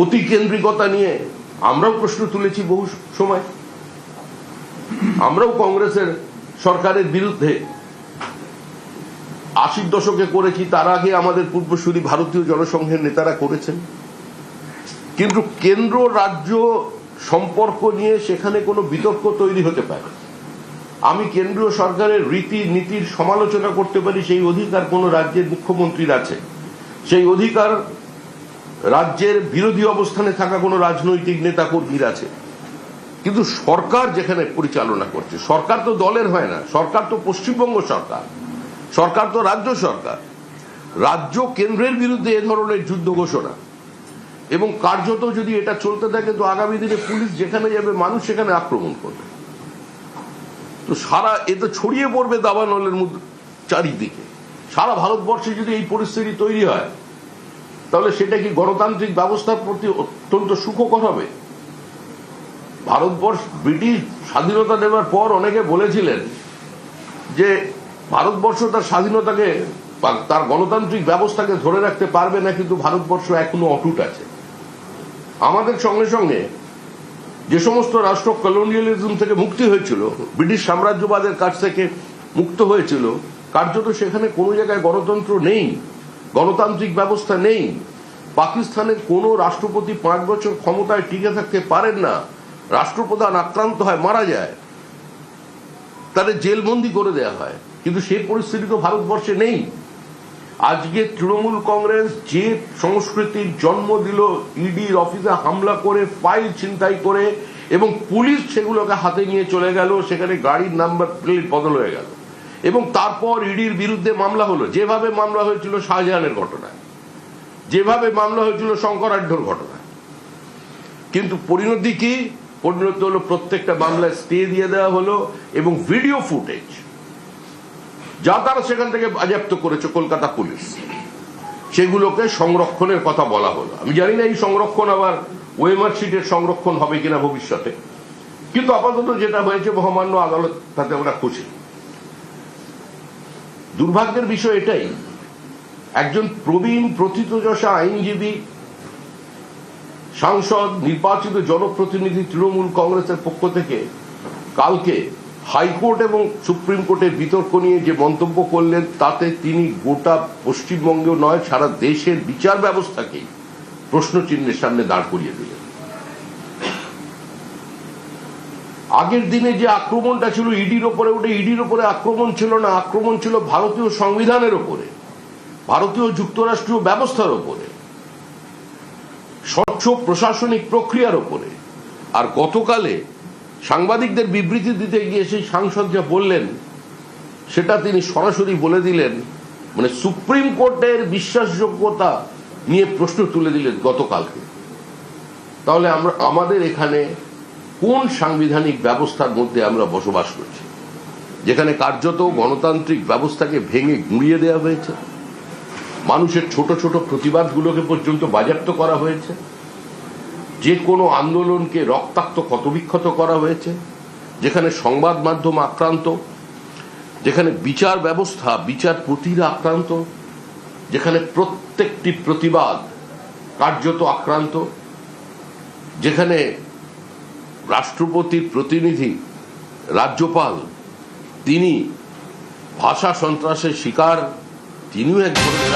অতি কেন্দ্রিকতা নিয়ে আমরাও প্রশ্ন তুলেছি বহু সময়। আমরাও কংগ্রেসের সরকারের বিরুদ্ধে 80 দশকে করেছি, তার আগে আমাদের পূর্বসূরি ভারতীয় জনসংঘের নেতারা করেছেন। কিন্তু কেন্দ্র রাজ্য সম্পর্ক নিয়ে সেখানে কোনো বিতর্ক তৈরি হতে পারে। আমি কেন্দ্রীয় সরকারের রীতি নীতির সমালোচনা করতে পারি, সেই অধিকার কোন রাজ্যের মুখ্যমন্ত্রীর আছে। সেই অধিকার রাজ্যের বিরোধী অবস্থানে থাকা কোন রাজনৈতিক নেতা কর্মীর আছে। কিন্তু সরকার যেখানে পরিচালনা করছে, সরকার তো দলের হয় না, সরকার তো পশ্চিমবঙ্গ সরকার, সরকার তো রাজ্য সরকার। রাজ্য কেন্দ্রের বিরুদ্ধে এ ধরনের যুদ্ধ ঘোষণা এবং কার্যত যদি এটা চলতে থাকে, তো আগামী দিনে পুলিশ যেখানে যাবে মানুষ সেখানে আক্রমণ করবে। তো সারা এ তো ছড়িয়ে পড়বে দাবানলের মধ্যে চারিদিকে। সারা ভারতবর্ষে যদি এই পরিস্থিতি তৈরি হয়, তাহলে সেটা কি গণতান্ত্রিক ব্যবস্থার প্রতি অত্যন্ত সুখকর হবে? ভারতবর্ষ ব্রিটিশ স্বাধীনতা নেওয়ার পর অনেকে বলেছিলেন যে ভারতবর্ষ তার স্বাধীনতাকে, তার গণতান্ত্রিক ব্যবস্থাকে ধরে রাখতে পারবে না, কিন্তু ভারতবর্ষ এখনো অটুট আছে। আমাদের সঙ্গে সঙ্গে যে সমস্ত রাষ্ট্র কলোনিয়ালিজম থেকে মুক্তি হয়েছিল, ব্রিটিশ সাম্রাজ্যবাদের কাছ থেকে মুক্ত হয়েছিল, কার্যত সেখানে কোনো জায়গায় গণতন্ত্র নেই, গণতান্ত্রিক ব্যবস্থা নেই। পাকিস্তানের কোন রাষ্ট্রপতি 5 বছর ক্ষমতায় টিকে থাকতে পারেন না, রাষ্ট্রপ্রধান আক্রান্ত হয়, মারা যায়, তাদের জেলবন্দি করে দেয়া হয়। কিন্তু সেই পরিস্থিতি তো ভারতবর্ষে নেই। আজকে তৃণমূল কংগ্রেস যে সংস্কৃতির জন্ম দিল, ইডির অফিসে হামলা করে, ফাইল ছিনতাই করে, এবং পুলিশ সেগুলোকে হাতে নিয়ে চলে গেল, সেখানে গাড়ির নাম্বার প্লেট বদল হয়ে গেল, এবং তারপর ইডির বিরুদ্ধে মামলা হলো, যেভাবে মামলা হয়েছিল শাহজাহানের ঘটনায়, যেভাবে মামলা হয়েছিল শঙ্করাঢ্যর ঘটনায়। কিন্তু পরিণতি কি? পরিণতি হলো প্রত্যেকটা মামলায় স্টে দিয়ে দেওয়া হলো, এবং ভিডিও ফুটেজ যা তারা সেখান থেকে বাজেয়াপ্ত করেছে কলকাতা পুলিশ, সেগুলোকে সংরক্ষণের কথা বলা হলো। আমি জানি না এই সংরক্ষণ আবার ওএমআর শিটের সংরক্ষণ হবে কিনা ভবিষ্যতে, কিন্তু আপাতত যেটা হয়েছে মহামান্য আদালত, তাতে আমরা খুশি। দুর্ভাগ্যের বিষয় এটাই, একজন প্রবীণ প্রথিতযশা আইনজীবী, সাংসদ, নির্বাচিত জনপ্রতিনিধি তৃণমূল কংগ্রেসের পক্ষ থেকে কালকে হাইকোর্ট এবং সুপ্রিম কোর্টের বিতর্ক নিয়ে যে মন্তব্য করলেন, তাতে তিনি গোটা পশ্চিমবঙ্গেও নয়, সারা দেশের বিচার ব্যবস্থাকেই প্রশ্নচিহ্নের সামনে দাঁড় করিয়ে দিলেন। আগের দিনে যে আক্রমণটা ছিল ইডির ওপরে, ওটা ইডির ওপরে আক্রমণ ছিল না, আক্রমণ ছিল ভারতীয় সংবিধানের ওপরে, ভারতীয় যুক্তরাষ্ট্রীয় ব্যবস্থার ওপরে, স্বচ্ছ প্রশাসনিক প্রক্রিয়ার ওপরে। আর গতকালে সাংবাদিকদের বিবৃতি দিতে গিয়ে সেই সাংসদ যা বললেন, সেটা তিনি সরাসরি বলে দিলেন, মানে সুপ্রিম কোর্টের বিশ্বাসযোগ্যতা নিয়ে প্রশ্ন তুলে দিলেন গতকালকে। তাহলে আমরা আমাদের এখানে কোন সাংবিধানিক ব্যবস্থার মধ্যে আমরা বসবাস করছি, যেখানে কার্যত গণতান্ত্রিক ব্যবস্থাকে ভেঙে গুঁড়িয়ে দেওয়া হয়েছে, মানুষের ছোট ছোট প্রতিবাদগুলোকে পর্যন্ত বাজেয়াপ্ত করা হয়েছে, যে কোনো আন্দোলনকে রক্তাক্ত ক্ষতবিক্ষত করা হয়েছে, যেখানে সংবাদ মাধ্যম আক্রান্ত, যেখানে বিচার ব্যবস্থা, বিচারপতিরা আক্রান্ত, যেখানে প্রত্যেকটি প্রতিবাদ কার্যত আক্রান্ত, যেখানে রাষ্ট্রপতির প্রতিনিধি রাজ্যপাল, তিনি ভাষা সন্ত্রাসের শিকার, তিনিও এক ধরনের